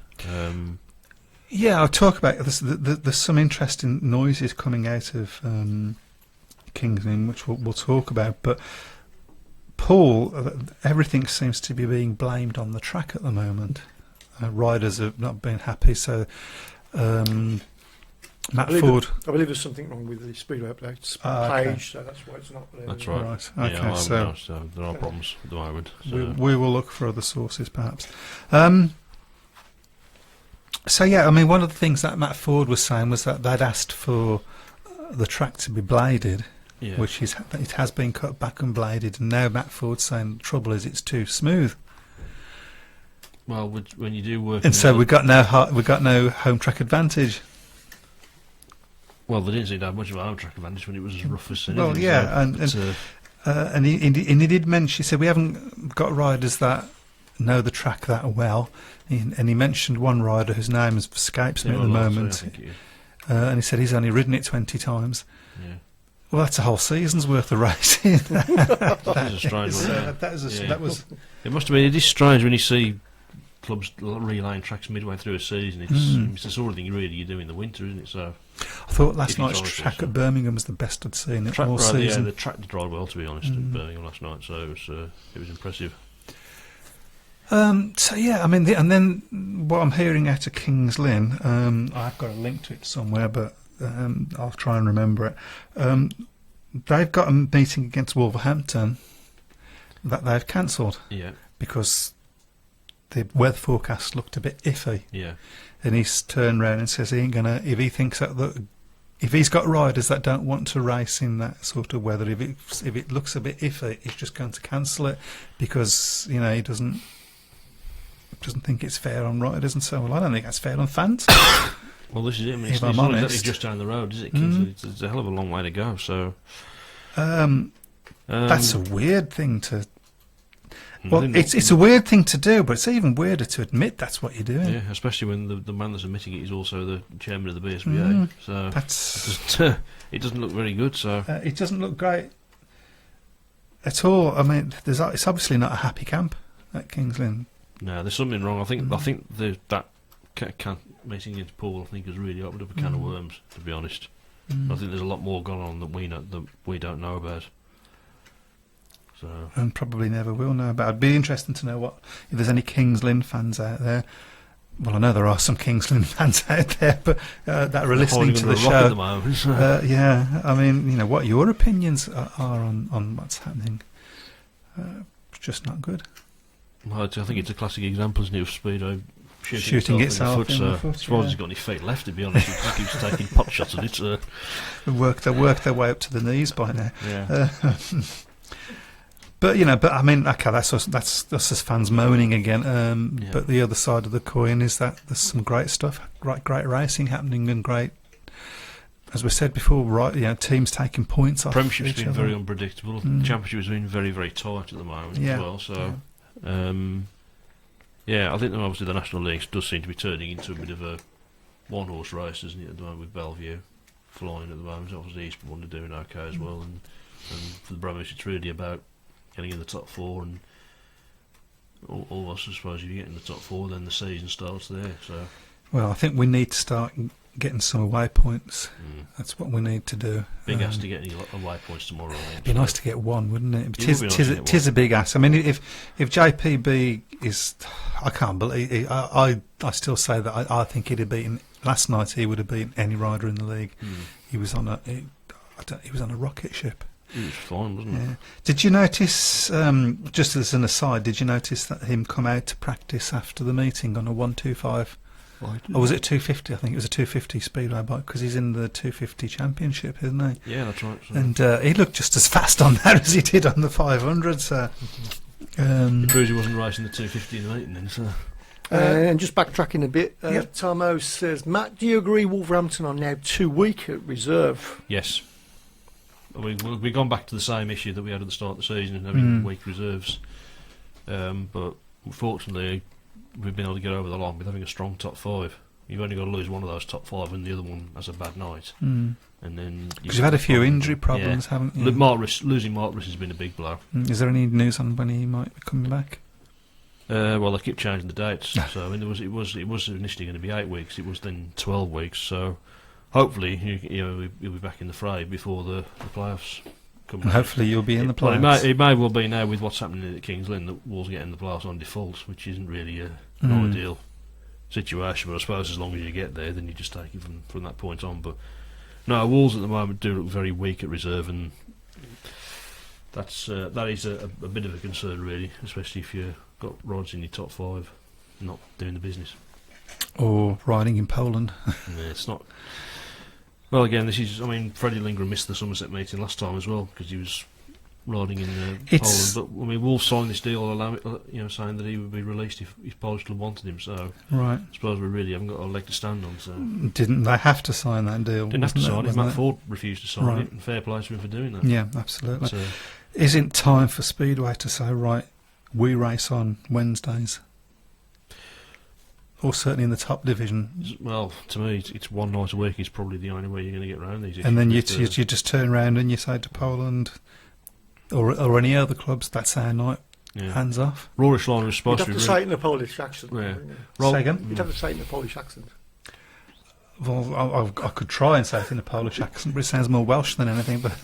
Yeah, I'll talk about this. There's some interesting noises coming out of King's Lynn, which we'll talk about. But Paul, everything seems to be being blamed on the track at the moment. Riders have not been happy, so Matt Ford. I believe there's something wrong with the Speedway updates Okay. page, so that's why it's not there. That's right. Right, Yeah, okay, so there are problems at the moment. So. we will look for other sources, perhaps. So yeah, I mean, one of the things that Matt Ford was saying was that they'd asked for the track to be bladed, Yeah. which it has been cut back and bladed, and now Matt Ford's saying the trouble is it's too smooth, Well, when you do work, and so we got no home track advantage. well, they didn't seem to have much of a home track advantage when it was as rough as anything. Well, yeah, and he did mention. He said we haven't got riders that know the track that well, and he mentioned one rider whose name escapes me at the moment, and he said he's only ridden it 20 times. Yeah. Well, that's a whole season's worth of racing. That is a strange one. Yeah. That was. It must have been. It is strange when you see clubs relaying tracks midway through a season. It's the sort of thing really you do in the winter, isn't it? So I thought last If you night's told us track so. at Birmingham was the best I'd seen it track, all right, yeah, season. the track did drive well, to be honest, at Birmingham last night. So it was impressive. So yeah, I mean, and then what I'm hearing out of King's Lynn, I've got a link to it somewhere, but I'll try and remember it. They've got a meeting against Wolverhampton that they've cancelled Yeah, because the weather forecast looked a bit iffy, yeah, and he's turned round and says he ain't gonna, if he thinks that if he's got riders that don't want to race in that sort of weather, if it looks a bit iffy, he's just going to cancel it because he doesn't think it's fair on riders, and so I don't think that's fair on fans. Well, this is it. I mean, If it's I'm not honest. exactly just down the road, is it? Kingsley? It's a hell of a long way to go. So That's a weird thing to. I Well, think it's a weird thing to do, but it's even weirder to admit that's what you're doing. yeah, especially when the man that's admitting it is also the chairman of the BSBA. So That's it doesn't look very good. So it doesn't look great at all. I mean, it's obviously not a happy camp at King's Lynn. no, there's something wrong. I think that meeting against Paul, I think, has really opened up a can of worms. To be honest, I think there's a lot more going on that we don't know about. So And probably never will know about. It'd be interesting to know if there's any King's Lynn fans out there. Well, I know there are some Kings Lynn fans out there, but that are listening to the Holding under a rock at the show. moment, so. Yeah, I mean, what your opinions are on what's happening. It's just not good. Well, I think it's a classic example, isn't it, of Speedo Shooting itself in the foot, I suppose he's got any feet left, to be honest. He just keeps taking pot shots at it. They work their way up to the knees by now. Yeah. But I mean, okay, that's us as fans moaning again. Yeah. But the other side of the coin is that there's some great stuff, great racing happening, and great, as we said before, right? Teams taking points off. Premiership's each been other. very unpredictable. Championship has been very, very tight at the moment as well. So, I think that obviously the National League does seem to be turning into a bit of a one-horse race, isn't it? At the moment with Bellevue flying at the moment, obviously Eastbourne are doing okay as well, and for the Brummies it's really about getting in the top four, and almost I suppose if you get in the top four, then the season starts there. So, well, I think we need to start getting some away points. That's what we need to do. Big ass to get any away points tomorrow. It'd be nice to get one, wouldn't it? It would be nice to get Tis a one. big ass. I mean, if JPB is, I can't believe. I still say that I think he'd have beaten last night. He would have beaten any rider in the league. He was on he was on a rocket ship. It was fine, wasn't it? Yeah. Did you notice, just as an aside, did you notice that him come out to practice after the meeting on a 125? Or was it 250? I think it was a 250 speedway bike, because he's in the 250 championship, isn't he? Yeah, that's right. So. And he looked just as fast on that as he did on the 500. So, it proves he wasn't racing the 250 in the meeting then. So. And just backtracking a bit, Yep. Tomo says, Matt, do you agree Wolverhampton are now too weak at reserve? Yes. We've gone back to the same issue that we had at the start of the season, having weak reserves. But unfortunately, we've been able to get over the line with having a strong top five. You've only got to lose one of those top five, and the other one has a bad night. And then because you've had a few injury problems, haven't you? Losing Mark Riss has been a big blow. Is there any news on when he might be coming back? Well, they keep changing the dates. So I mean, it was initially going to be 8 weeks. It was then 12 weeks. So hopefully, he'll be back in the fray before the playoffs come. And hopefully, you'll be in the Well, playoffs. it may well be now with what's happening at Kings Lynn that Wolves get in the playoffs on default, which isn't really an ideal situation. But I suppose as long as you get there, then you just take it from that point on. But no, Wolves at the moment do look very weak at reserve, and that is a bit of a concern, really, especially if you've got riders in your top five not doing the business. Or riding in Poland. Yeah, it's not. Well, again, Freddie Lindgren missed the Somerset meeting last time as well because he was riding in Poland. But I mean, Wolves signed this deal, saying that he would be released if Polish club wanted him. So Right. I suppose we really haven't got a leg to stand on. So Didn't they have to sign that deal? didn't have to sign it. wasn't Matt Ford refused to sign Right. it, and fair play to him for doing that. Yeah, absolutely. So, Isn't time for Speedway to say, right, we race on Wednesdays? Or certainly in the top division. well, to me, it's one night a week is probably the only way you're going to get around these issues. And then you But, just turn around and you say to Poland or any other clubs, that's our night, yeah. hands off. Rory Schlein was You'd supposed have to to be say it in a Polish accent. Yeah. wouldn't you? Say again? You'd have to say it in a Polish accent. Well, I could try and say it in a Polish accent, but it sounds more Welsh than anything. But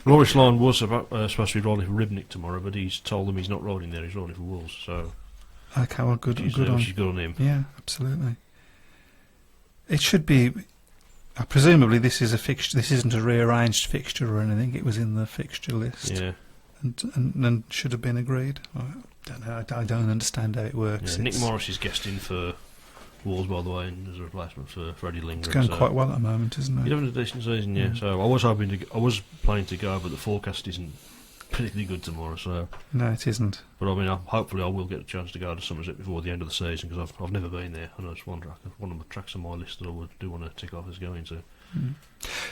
Rory Schlein was supposed to be riding for Ribnick tomorrow, but he's told them he's not riding there, he's riding for Wolves. So okay, well, good which on. is good on him. Yeah, absolutely. It should be. Presumably, this is a fixture. This isn't a rearranged fixture or anything. It was in the fixture list, Yeah. and should have been agreed. I don't know. I don't understand how it works. Nick Morris is guesting for Wolves, by the way, and as a replacement for Freddie Lindgren. It's going so quite well at the moment, isn't it? He's having a decent season, yeah. So I was planning to go, but the forecast isn't particularly good tomorrow. So, No, it isn't. but I mean, hopefully I will get a chance to go to Somerset before the end of the season because I've never been there. I know it's one of the tracks on my list that I do want to tick off as going to.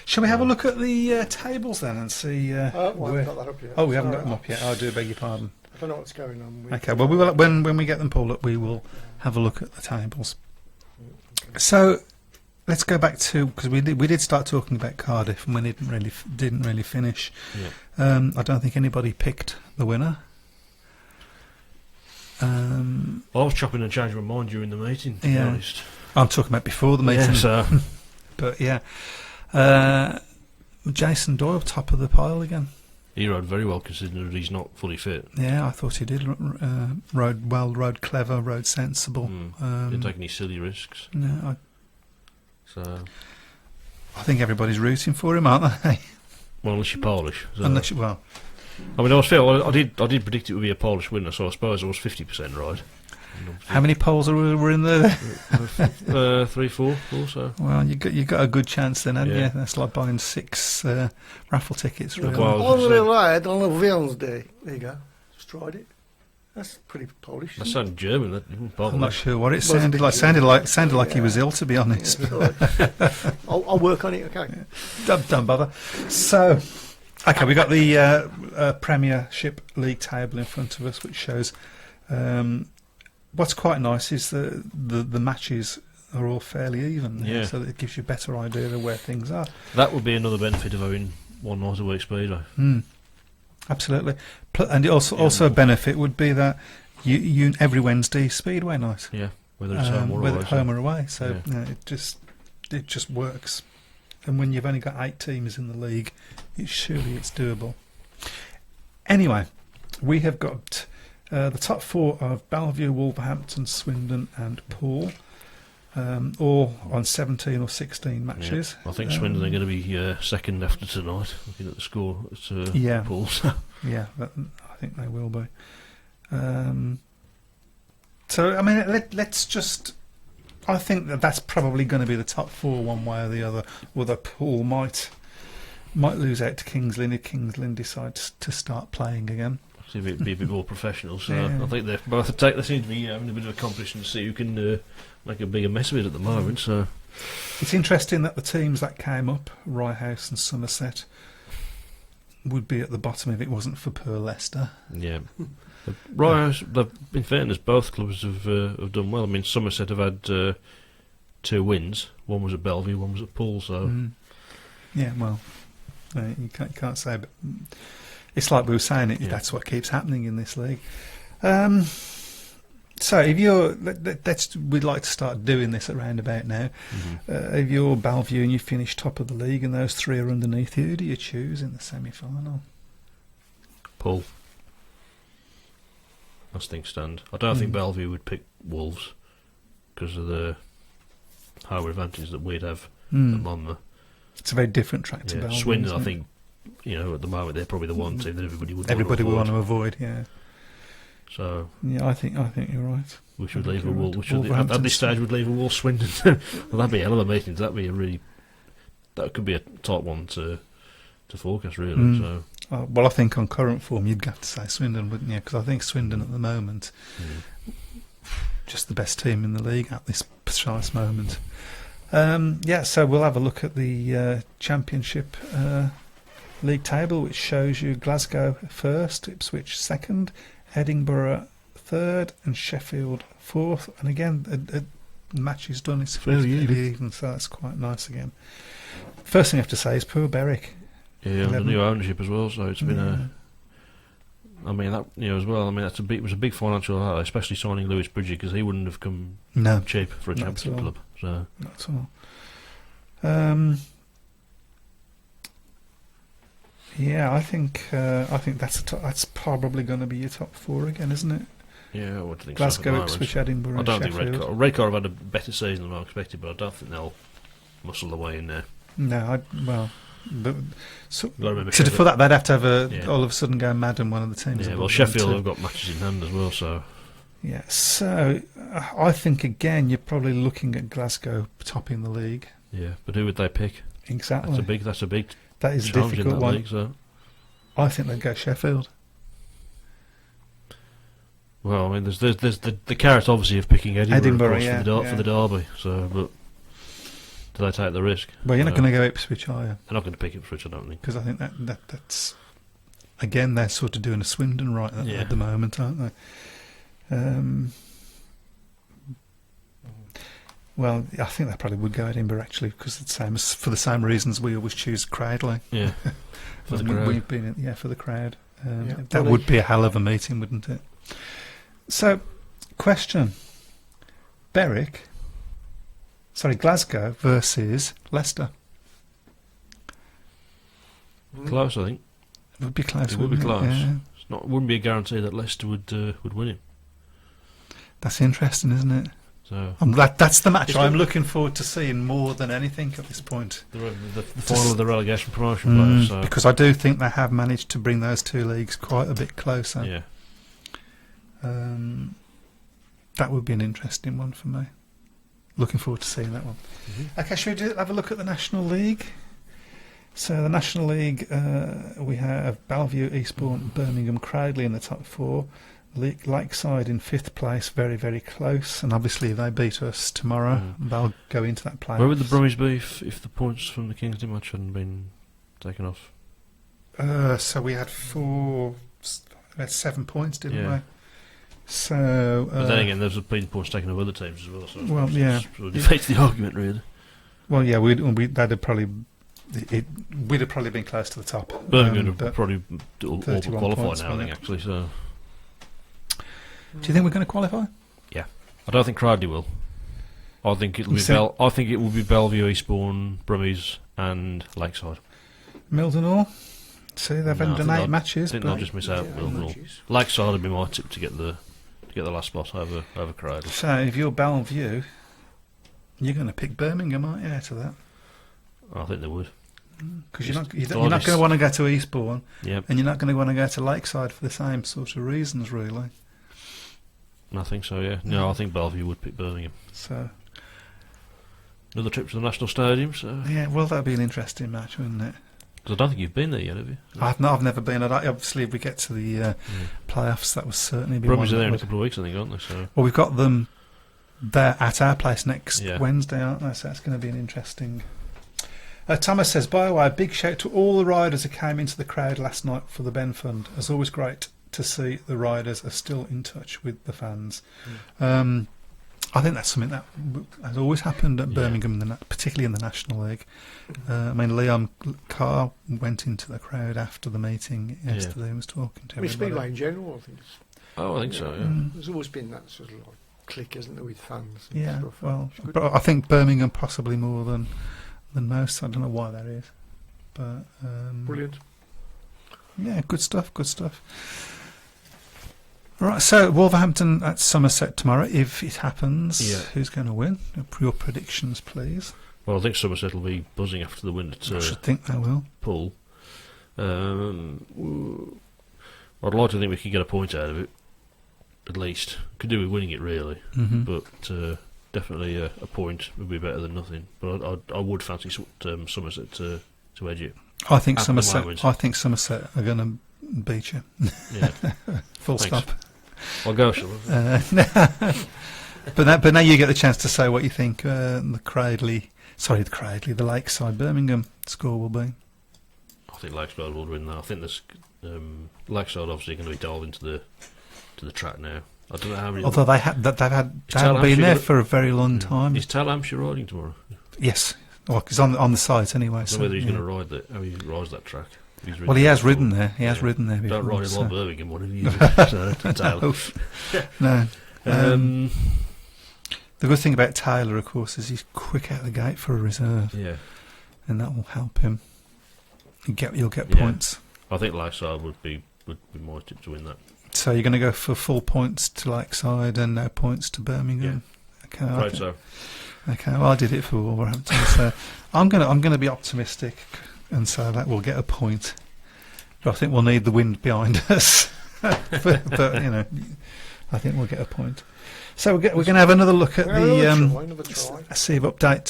Shall we have a look at the tables then and see? We where- haven't got that up yet. Oh, we haven't got Sorry. them up yet. I do beg your pardon. I don't know what's going on. With Okay, well, we will, when we get them pulled up, we will have a look at the tables. So let's go back to, because we did start talking about Cardiff and we didn't really finish. Yeah. I don't think anybody picked the winner. I was chopping and changing my mind during the meeting, to be Yeah. honest. I'm talking about before the meeting. Yeah, so But yeah, Jason Doyle top of the pile again. He rode very well considering that he's not fully fit. Yeah, I thought he did. Rode well, rode clever, rode sensible. Didn't take any silly risks. No, So, I think everybody's rooting for him, aren't they? well, unless you're Polish. So. Unless you, well, I mean, I was fair. I did predict it would be a Polish winner, so I suppose I was 50% right. how many polls were in there? 3, 4 also. Well, you got a good chance then, hadn't Yeah. you? That's like buying 6 raffle tickets, really. Well, On the lad on the Valentine's Day. There you go. Just tried it. That's pretty Polish. That isn't sounded German. That didn't bother I'm me. not sure what it Well, sounded like. Sounded like he was ill, to be honest. it? All right. I'll work on it. Okay. Don't bother. So, okay, we got the Premiership League table in front of us, which shows. What's quite nice is the matches are all fairly even, Yeah. so that it gives you a better idea of where things are. That would be another benefit of having one night a week Speedway. Absolutely, and it also a benefit would be that you every Wednesday Speedway night, Yeah, whether it's home or whether away. home or away. So Yeah. it just works. And when you've only got 8 teams in the league, surely it's doable. Anyway, we have got the top 4 of Bellevue, Wolverhampton, Swindon, and Poole, all on 17 or 16 matches. I think Swindon are going to be second after tonight, looking at the score at Yeah. Pools. Yeah, I think they will be. So, I mean, let's just. I think that's probably going to be the top 4 one way or the other. Although Poole might lose out to Kings Lynn if Kings Lynn decides to start playing again. See if it'd be a bit more professional. So Yeah. I think they both they seem to be having a bit of a competition to see who can make a bigger mess of it at the moment. So It's interesting that the teams that came up, Rye House and Somerset, would be at the bottom if it wasn't for poor Leicester. yeah, right. In fairness, both clubs have done well. I mean, Somerset have had 2 wins. One was at Bellevue, one was at Poole. So Yeah, well, you can't say, but it's like we were saying. Yeah. That's what keeps happening in this league. So if we'd like to start doing this around about now. If you're Bellevue and you finish top of the league and those 3 are underneath you, who do you choose in the semi-final? Poole. As things stand, I don't think Bellevue would pick Wolves because of the higher advantage that we'd have at Monmouth. It's a very different track to Bellevue. Swindon, isn't I it? think, at the moment they're probably the one team that everybody would want to avoid. Yeah, So yeah, I think you're right. we should I leave think a you're Wolves. right. We should at Wolverhampton. this stage we'd leave a Wolves Swindon. Well, that'd be a hell of a meeting. That'd be a really that could be a top one to forecast really. So Well, I think on current form you'd have to say Swindon, wouldn't you? Because I think Swindon at the moment, just the best team in the league at this precise moment. So we'll have a look at the Championship league table, which shows you Glasgow first, Ipswich second, Edinburgh third, and Sheffield fourth. And again, the match is done. It's fairly even, so that's quite nice again. First thing I have to say is poor Berwick. yeah, under new ownership as well. So it's been a. I mean that as well. I mean it was a big financial outlay, especially signing Lewis Bridger because he wouldn't have come cheap for a Not at championship all. club. So That's all. Yeah, I think that's probably going to be your top 4 again, isn't it? yeah, I would think Glasgow, so. at the moment. Ipswich, Edinburgh, I and don't Sheffield. think Redcar have had a better season than I expected, but I don't think they'll muscle their way in there. No, but Gotta remember for Sheffield- that they'd have to have Yeah. all of a sudden go mad in one of the teams. Yeah, above well, them Sheffield too. have got matches in hand as well, so Yeah, so I think again you're probably looking at Glasgow topping the league. yeah. But who would they pick? Exactly. That's a big That is a challenge in difficult that one. league. So I think they'd go Sheffield. well, I mean, there's the carrot obviously of picking Edinburgh, of course, yeah. for the derby. So, but do they take the risk? Well, you're not going to go Ipswich, are you? They're not going to pick Ipswich, I don't think. Because I think that's again they're sort of doing a Swindon right at the moment, aren't they? Well, I think they probably would go Edinburgh actually because for the same reasons we always choose Cradley. Yeah, for the We- crowd. We've been for the crowd. That probably. would be a hell of a meeting, wouldn't it? So, question: Glasgow versus Leicester. Close, I think. It would be close. It would be wouldn't close. Yeah. Wouldn't be a guarantee that Leicester would win it. That's interesting, isn't it? So That's the match I'm looking forward to seeing more than anything at this point. the final of the relegation promotion playoffs. So. Because I do think they have managed to bring those two leagues quite a bit closer. Yeah. That would be an interesting one for me. Looking forward to seeing that one. Okay, should we have a look at the National League? So the National League, we have Bellevue, Eastbourne, Birmingham, Cradley in the top four. Lakeside in 5th place, very, very close. And obviously they beat us tomorrow. They'll go into that play. Where would the Brummies be if the points from the Kingsley match hadn't been taken off? So we had 7 points, didn't we? So, but then again, there's been points taken off other teams as well. So well, yeah, sort of defeats the argument, really. Well, yeah, we'd have probably been close to the top. Birmingham would probably all 31 qualify points, now, I think, actually. So, do you think we're going to qualify? yeah, I don't think Cradley will. I think it'll be I think it will be Bellevue, Eastbourne, Brummies, and Lakeside. Milton all. See, they've done 8 matches. I think they'll just miss out. Lakeside would be my tip to get the last spot over Cradley. So if you're Bellevue, you're going to pick Birmingham, aren't you, out of that? I think they would. Because you're not going to want to go to Eastbourne, Yep. and you're not going to want to go to Lakeside for the same sort of reasons, really. I think so, yeah. No, I think Bellevue would pick Birmingham. So Another trip to the National Stadium, so... yeah, well, that'd be an interesting match, wouldn't it? Because I don't think you've been there yet, have you? I've never been. Obviously, if we get to the playoffs, that will certainly be Brummies one. are there in a couple of weeks, I think, aren't they? So. Well, we've got them there at our place next Yeah. Wednesday, aren't they? So that's going to be an interesting... Thomas says, by the way, a big shout to all the riders who came into the crowd last night for the Ben Fund. It's always great to see the riders are still in touch with the fans. I think that's something that has always happened at Birmingham, particularly in the National League. I mean, Liam Carr went into the crowd after the meeting yesterday and was talking to everybody. Speedway in general, I think. I think so, yeah. There's always been that sort of like click, isn't there, with fans and Yeah, stuff. well, It's good. but I think Birmingham possibly more than most. I don't know why that is. But Brilliant. yeah, good stuff, good stuff. Right, so Wolverhampton at Somerset tomorrow. If it happens, who's going to win? Your predictions, please. Well, I think Somerset will be buzzing after the win at I should think they will. Poole. I'd like to think we could get a point out of it, at least. Could do with winning it, really. Mm-hmm. But definitely a point would be better than nothing. But I would fancy Somerset to edge it. I think At the Somerset. moment. I think Somerset are going to beat you. Yeah. Full Thanks. stop. I'll go, shall I? But now you get the chance to say what you think the Lakeside Birmingham score will be. I think Lakeside will win that. I think this Lakeside obviously going to be delved into the track now. I don't know how many. Although they haven't been there for a very long time. Is Tal Hampshire riding tomorrow? Yes, well, he's on the site anyway. I don't know whether he's going to ride that. How he rides that track. Well, he has ridden there. He has ridden there before. Don't ride him so. like Birmingham, what have you? No. Um, The good thing about Taylor, of course, is he's quick out the gate for a reserve, yeah, and that will help him. You'll get points. I think Lakeside would be my tip to win that. So you're going to go for full points to Lakeside and no points to Birmingham. Okay, Right, so Okay, well, I did it for Wolverhampton, so I'm going to be optimistic and say that we'll get a point. But I think we'll need the wind behind us. but I think we'll get a point. So we're going to have another look at Another try. see if updates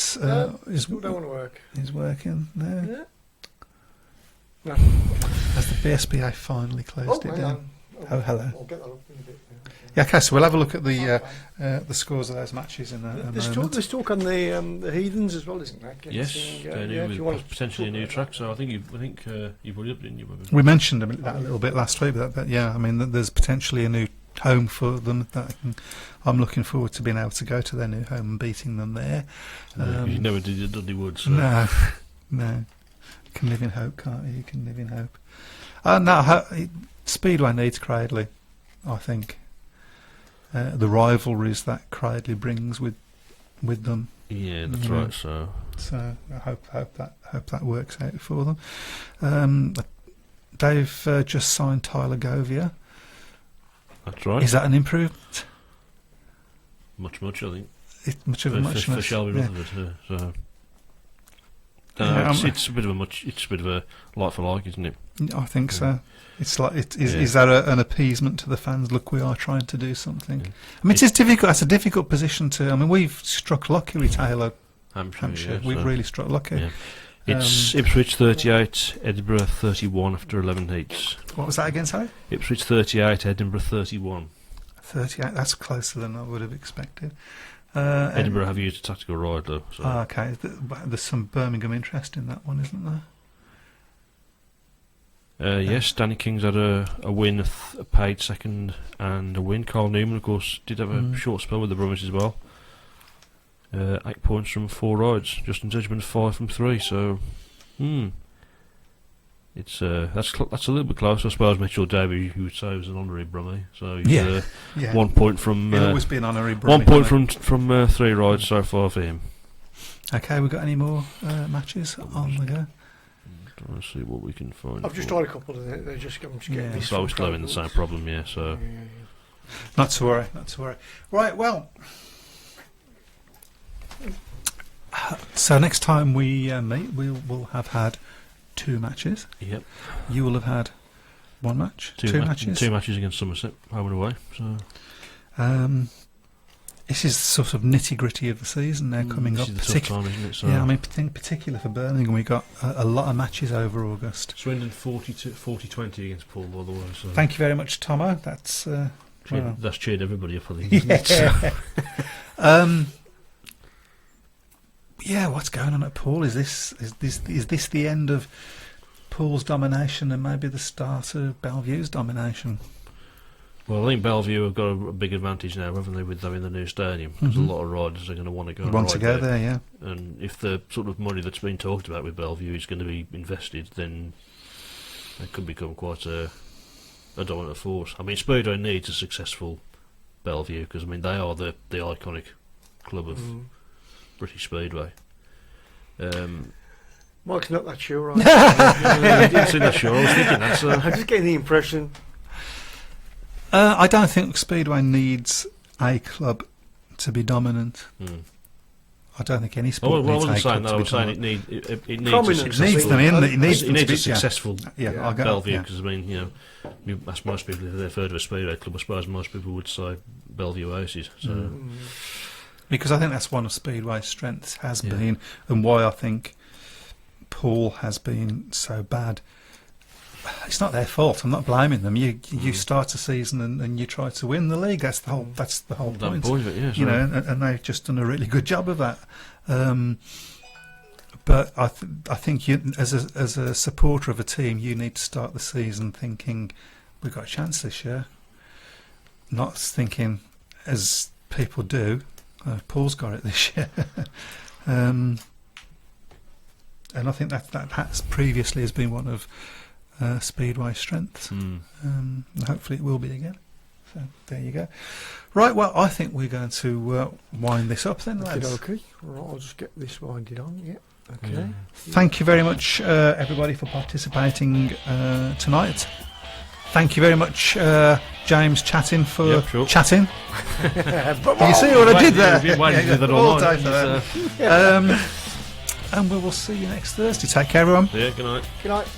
Still don't want to work. is working. No. Yeah. No. Has the BSBA finally closed it down? Oh, hello. I'll get that up in a bit. Yeah, okay, so we'll have a look at the scores of those matches in a moment. There's talk on the Heathens as well, isn't there? yes, if you want to potentially a new track. So I think you brought it up, didn't you? We mentioned that a little bit last week, but yeah, I mean, there's potentially a new home for them that I'm looking forward to being able to go to their new home and beating them there. You never did at Dudley Woods. So. No. You can live in hope, can't you? You can live in hope. No, Speedway needs Cradley, I think. The rivalries that Cradley brings with them. Yeah, that's right. So I hope that works out for them. they've just signed Tyler Govia. That's right. Is that an improvement? Much, I think. Much of a For muchness. Shelby Yeah. Rutherford, so. Yeah, it's a bit of a like for like, isn't it? I think so. It's like is that an appeasement to the fans? Look, we are trying to do something. Yeah. I mean, it's difficult. It's a difficult position to. I mean, we've struck lucky with Taylor Hampshire. Yeah, We've so, really struck lucky. yeah. It's Ipswich 38, Edinburgh 31 after 11 heats. What was that again, sorry? Ipswich 38, Edinburgh 31. 38. That's closer than I would have expected. Edinburgh have used a tactical ride though. So. Okay. There's some Birmingham interest in that one, isn't there? Yes, Danny King's had a win, a paid second, and a win. Carl Newman, of course, did have a short spell with the Brummies as well. 8 points from 4 rides. Justin Judgment 5 from 3. So, it's that's a little bit close. I suppose Mitchell Davey, you would say, was an honorary Brummie. So he's, 1 point from. He'll always be an honorary Brummie. 1 point from 3 rides so far for him. Okay, we got any more matches on the go? Trying to see what we can find. I've just tried a couple of them. They're just I'm just getting this. So we're still having the same problem, yeah. So Not to worry. Right, well. So next time we meet, we will have had 2 matches. Yep. You will have had 1 match, 2 matches. 2 matches against Somerset, home and away. So this is sort of nitty gritty of the season now coming up. This is the tough time, isn't it? So Yeah, I mean, in particular for Birmingham, we got a lot of matches over August. Swindon 40-20 against Paul, by the way. So Thank you very much, Tomo. That's well. that's cheered everybody up, I think. Isn't it? So, yeah, what's going on at Paul? Is this the end of Paul's domination and maybe the start of Bellevue's domination? well, I think Bellevue have got a big advantage now, haven't they, with having the new stadium? Because a lot of riders are going to want to go. There, yeah. And if the sort of money that's been talked about with Bellevue is going to be invested, then it could become quite a dominant force. I mean, Speedway needs a successful Bellevue because I mean they are the iconic club of British Speedway. Mike's not that sure, right? I didn't see that sure. I was thinking that. So. I'm just getting the impression. I don't think Speedway needs a club to be dominant. I don't think any sport I needs wasn't a saying club that. to I be was saying dominant. it needs Prominence, a It successful. needs them in. It needs them to be a successful Yeah, Bellevue yeah. because I mean, you ask most people if they've heard of a Speedway club. I suppose most people would say Bellevue Aces. So Because I think that's one of Speedway's strengths has Yeah. been, and why I think Paul has been so bad. It's not their fault. I'm not blaming them. You start a season and you try to win the league. That's the whole. That's the whole that point. point of it, yeah. You know, and they've just done a really good job of that. But I think you, as a supporter of a team, you need to start the season thinking we've got a chance this year. Not thinking, as people do, Paul's got it this year. And I think that has previously has been one of Speedway's strengths. Hopefully it will be again. So there you go. Right, well, I think we're going to wind this up then, lads. Okay. Right, I'll just get this winded on. Yeah. Okay. Thank you very much, everybody, for participating tonight. Thank you very much, James Chattin, for chatting. You see what I did there? All day for that. And we will see you next Thursday. Take care, everyone. Yeah, good night. Good night.